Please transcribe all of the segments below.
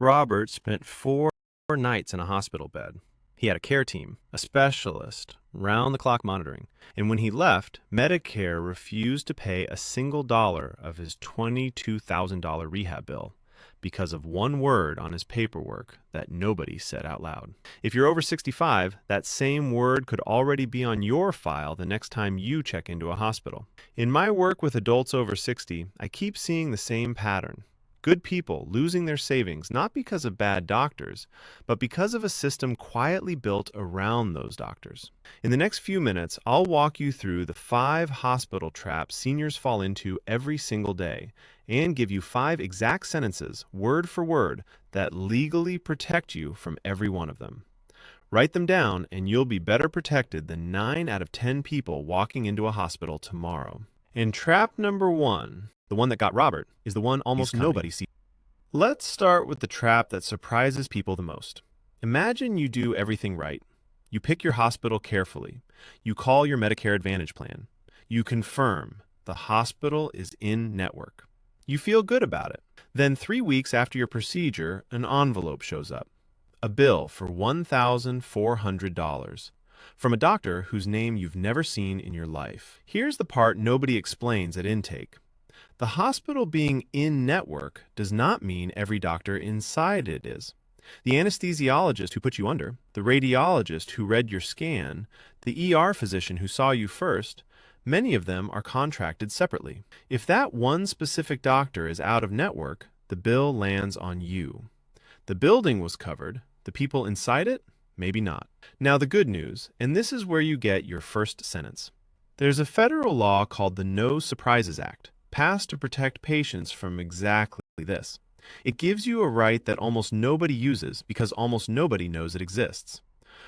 Robert spent 4 nights in a hospital bed. He had a care team, a specialist, round-the-clock monitoring. And when he left, Medicare refused to pay a single dollar of his $22,000 rehab bill because of one word on his paperwork that nobody said out loud. If you're over 65, that same word could already be on your file the next time you check into a hospital. In my work with adults over 60, I keep seeing the same pattern. Good people losing their savings not because of bad doctors, but because of a system quietly built around those doctors. In the next few minutes, I'll walk you through the 5 hospital traps seniors fall into every single day and give you 5 exact sentences, word for word, that legally protect you from every one of them. Write them down and you'll be better protected than 9 out of 10 people walking into a hospital tomorrow. And trap number 1, the one that got Robert, is the one almost nobody sees. Let's start with the trap that surprises people the most. Imagine you do everything right. You pick your hospital carefully. You call your Medicare Advantage plan. You confirm the hospital is in network. You feel good about it. Then 3 weeks after your procedure, an envelope shows up. A bill for $1,400 from a doctor whose name you've never seen in your life. Here's the part nobody explains at intake. The hospital being in-network does not mean every doctor inside it is. The anesthesiologist who put you under, the radiologist who read your scan, the ER physician who saw you first, many of them are contracted separately. If that one specific doctor is out of network, the bill lands on you. The building was covered, the people inside it, maybe not. Now the good news, and this is where you get your first sentence. There's a federal law called the No Surprises Act, passed to protect patients from exactly this. It gives you a right that almost nobody uses because almost nobody knows it exists.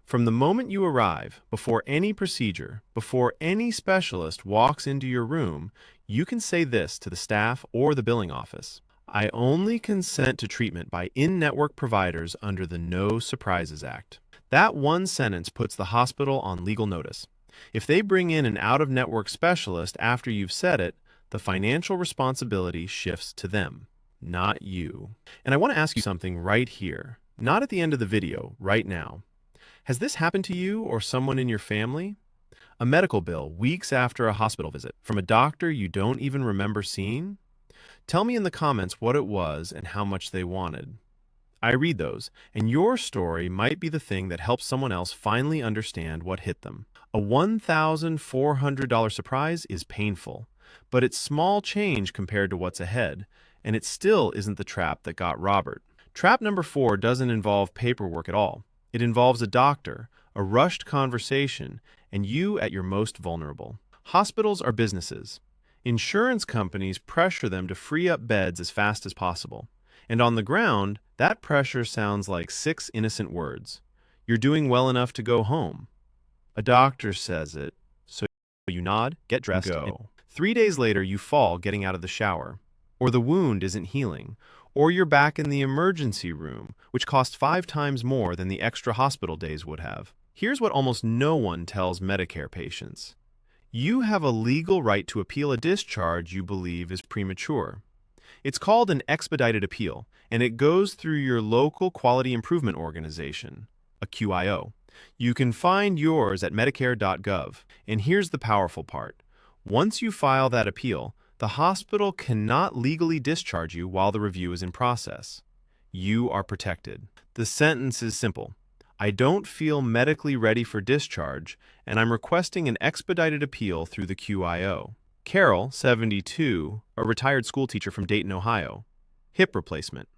From the moment you arrive, before any procedure, before any specialist walks into your room, you can say this to the staff or the billing office. I only consent to treatment by in-network providers under the No Surprises Act. That one sentence puts the hospital on legal notice. If they bring in an out-of-network specialist after you've said it, the financial responsibility shifts to them, not you. And I want to ask you something right here, not at the end of the video, right now. Has this happened to you or someone in your family? A medical bill weeks after a hospital visit from a doctor you don't even remember seeing? Tell me in the comments what it was and how much they wanted. I read those, and your story might be the thing that helps someone else finally understand what hit them. A $1,400 surprise is painful, but it's small change compared to what's ahead, and it still isn't the trap that got Robert. Trap number 4 doesn't involve paperwork at all. It involves a doctor, a rushed conversation, and you at your most vulnerable. Hospitals are businesses. Insurance companies pressure them to free up beds as fast as possible. And on the ground, that pressure sounds like 6 innocent words. You're doing well enough to go home. A doctor says it, so you nod, get dressed, go. 3 days later, you fall getting out of the shower. Or the wound isn't healing. Or you're back in the emergency room, which costs 5 times more than the extra hospital days would have. Here's what almost no one tells Medicare patients. You have a legal right to appeal a discharge you believe is premature. It's called an expedited appeal, and it goes through your local quality improvement organization, a QIO. You can find yours at medicare.gov. And here's the powerful part. Once you file that appeal, the hospital cannot legally discharge you while the review is in process. You are protected. The sentence is simple. I don't feel medically ready for discharge, and I'm requesting an expedited appeal through the QIO. Carol, 72, a retired schoolteacher from Dayton, Ohio. Hip replacement.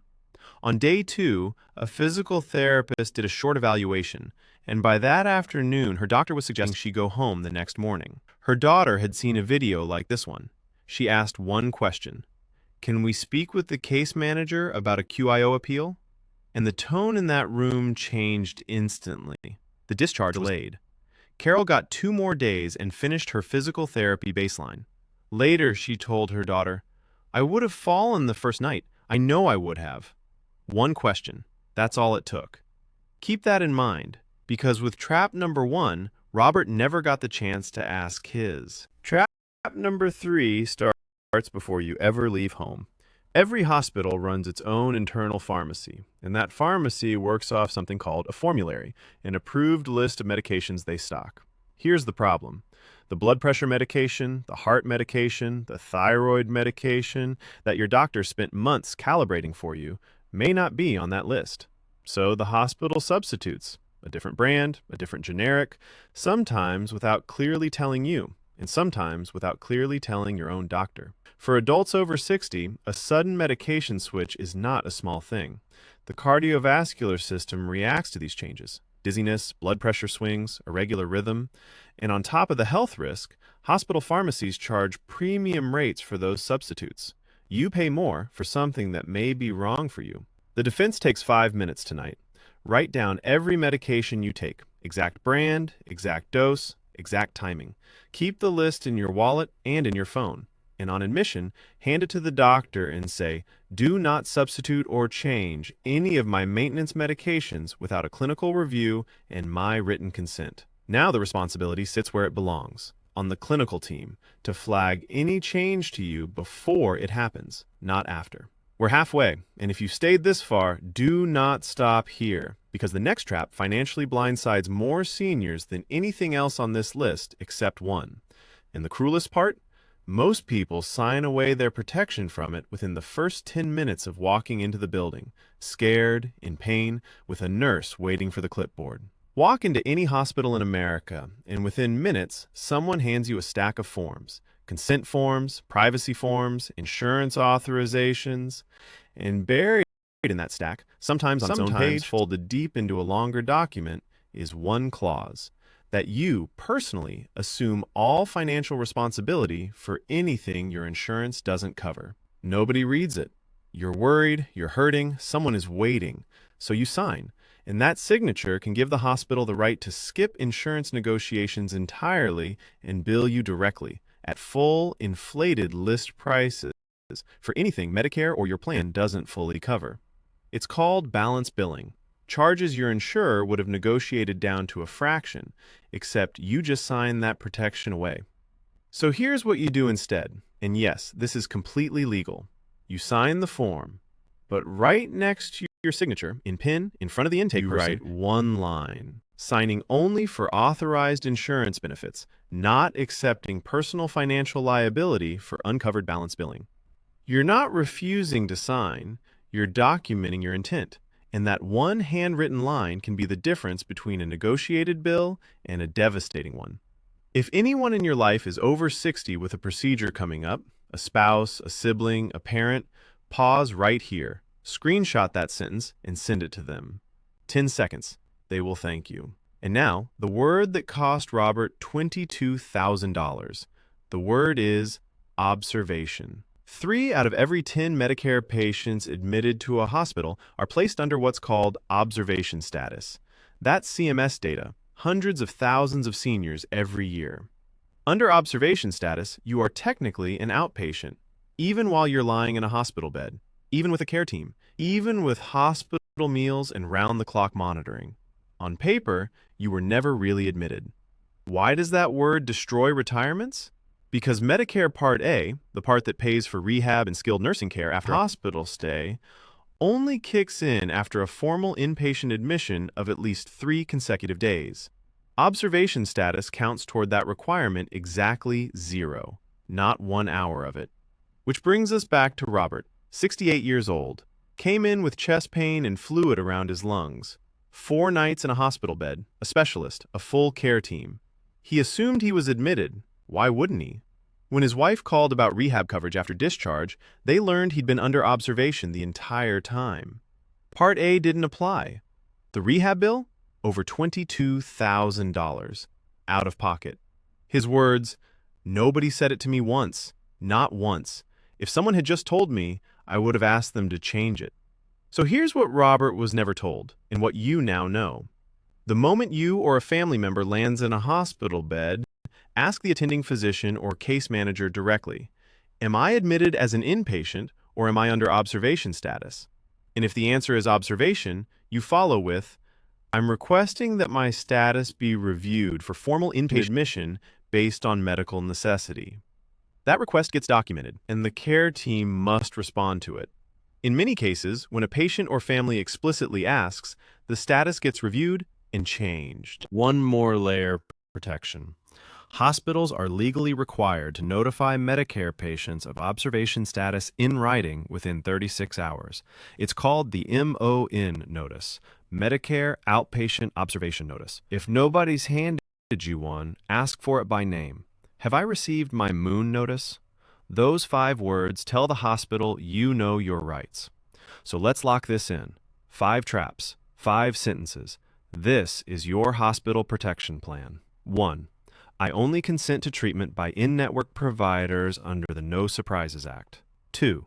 On day 2, a physical therapist did a short evaluation, and by that afternoon, her doctor was suggesting she go home the next morning. Her daughter had seen a video like this one. She asked one question. Can we speak with the case manager about a QIO appeal? And the tone in that room changed instantly. The discharge was delayed. Carol got 2 more days and finished her physical therapy baseline. Later, she told her daughter, I would have fallen the first night. I know I would have. One question. That's all it took. Keep that in mind, because with trap number 1, Robert never got the chance to ask his. Trap number 3 starts before you ever leave home. Every hospital runs its own internal pharmacy, and that pharmacy works off something called a formulary, an approved list of medications they stock. Here's the problem. The blood pressure medication, the heart medication, the thyroid medication that your doctor spent months calibrating for you may not be on that list. So the hospital substitutes a different brand, a different generic, sometimes without clearly telling you, and sometimes without clearly telling your own doctor. For adults over 60, a sudden medication switch is not a small thing. The cardiovascular system reacts to these changes. Dizziness, blood pressure swings, irregular rhythm. And on top of the health risk, hospital pharmacies charge premium rates for those substitutes. You pay more for something that may be wrong for you. The defense takes 5 minutes tonight. Write down every medication you take, exact brand, exact dose, exact timing. Keep the list in your wallet and in your phone. And on admission, hand it to the doctor and say, "Do not substitute or change any of my maintenance medications without a clinical review and my written consent." Now the responsibility sits where it belongs, on the clinical team, to flag any change to you before it happens, not after. We're halfway, and if you stayed this far, do not stop here, because the next trap financially blindsides more seniors than anything else on this list except one. And the cruelest part? Most people sign away their protection from it within the first 10 minutes of walking into the building, scared, in pain, with a nurse waiting for the clipboard. Walk into any hospital in America, and within minutes, someone hands you a stack of forms. Consent forms, privacy forms, insurance authorizations, and buried in that stack, sometimes on its own page, folded deep into a longer document, is one clause that you personally assume all financial responsibility for anything your insurance doesn't cover. Nobody reads it. You're worried, you're hurting, someone is waiting, so you sign. And that signature can give the hospital the right to skip insurance negotiations entirely and bill you directly at full inflated list prices for anything Medicare or your plan doesn't fully cover. It's called balance billing. Charges your insurer would have negotiated down to a fraction, except you just sign that protection away. So here's what you do instead. And yes, this is completely legal. You sign the form, but right next to your signature, in pen, in front of the intake person, write one line, signing only for authorized insurance benefits, not accepting personal financial liability for uncovered balance billing. You're not refusing to sign, you're documenting your intent. And that one handwritten line can be the difference between a negotiated bill and a devastating one. If anyone in your life is over 60 with a procedure coming up, a spouse, a sibling, a parent, pause right here, screenshot that sentence, and send it to them. 10 seconds. They will thank you. And now, the word that cost Robert $22,000. The word is observation. 3 out of every 10 Medicare patients admitted to a hospital are placed under what's called observation status. That's CMS data, hundreds of thousands of seniors every year. Under observation status, you are technically an outpatient, even while you're lying in a hospital bed, even with a care team, even with hospital meals and round-the-clock monitoring. On paper, you were never really admitted. Why does that word destroy retirements? Because Medicare Part A, the part that pays for rehab and skilled nursing care after a hospital stay, only kicks in after a formal inpatient admission of at least 3 consecutive days. Observation status counts toward that requirement exactly 0, not 1 hour of it. Which brings us back to Robert, 68 years old, came in with chest pain and fluid around his lungs. 4 nights in a hospital bed, a specialist, a full care team. He assumed he was admitted. Why wouldn't he? When his wife called about rehab coverage after discharge, they learned he'd been under observation the entire time. Part A didn't apply. The rehab bill? Over $22,000. Out of pocket. His words, "Nobody said it to me once. Not once. If someone had just told me, I would have asked them to change it." So here's what Robert was never told, and what you now know. The moment you or a family member lands in a hospital bed, ask the attending physician or case manager directly, "Am I admitted as an inpatient or am I under observation status?" And if the answer is observation, you follow with, "I'm requesting that my status be reviewed for formal inpatient admission based on medical necessity." That request gets documented, and the care team must respond to it. In many cases, when a patient or family explicitly asks, the status gets reviewed and changed. One more layer of protection. Hospitals are legally required to notify Medicare patients of observation status in writing within 36 hours. It's called the MON notice, Medicare Outpatient Observation Notice. If nobody's handed you one, ask for it by name. Have I received my MOON notice? Those 5 words tell the hospital you know your rights. So let's lock this in. 5 traps, 5 sentences. This is your hospital protection plan. 1. I only consent to treatment by in-network providers under the No Surprises Act. 2.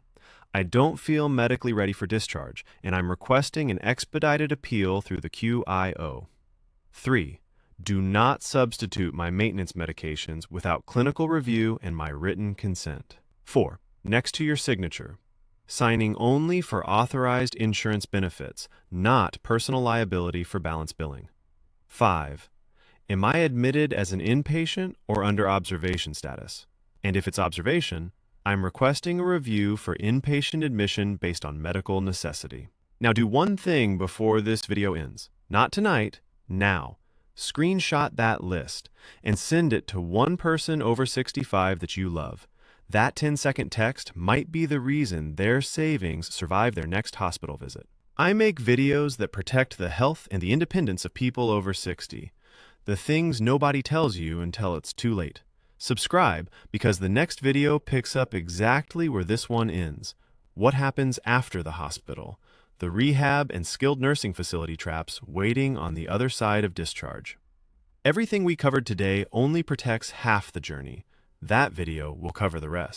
I don't feel medically ready for discharge, and I'm requesting an expedited appeal through the QIO. 3. Do not substitute my maintenance medications without clinical review and my written consent. 4. Next to your signature, signing only for authorized insurance benefits, not personal liability for balance billing. 5. Am I admitted as an inpatient or under observation status? And if it's observation, I'm requesting a review for inpatient admission based on medical necessity. Now do one thing before this video ends. Not tonight, now. Screenshot that list and send it to one person over 65 that you love. That 10-second text might be the reason their savings survive their next hospital visit. I make videos that protect the health and the independence of people over 60. The things nobody tells you until it's too late. Subscribe because the next video picks up exactly where this one ends. What happens after the hospital? The rehab and skilled nursing facility traps waiting on the other side of discharge. Everything we covered today only protects half the journey. That video will cover the rest.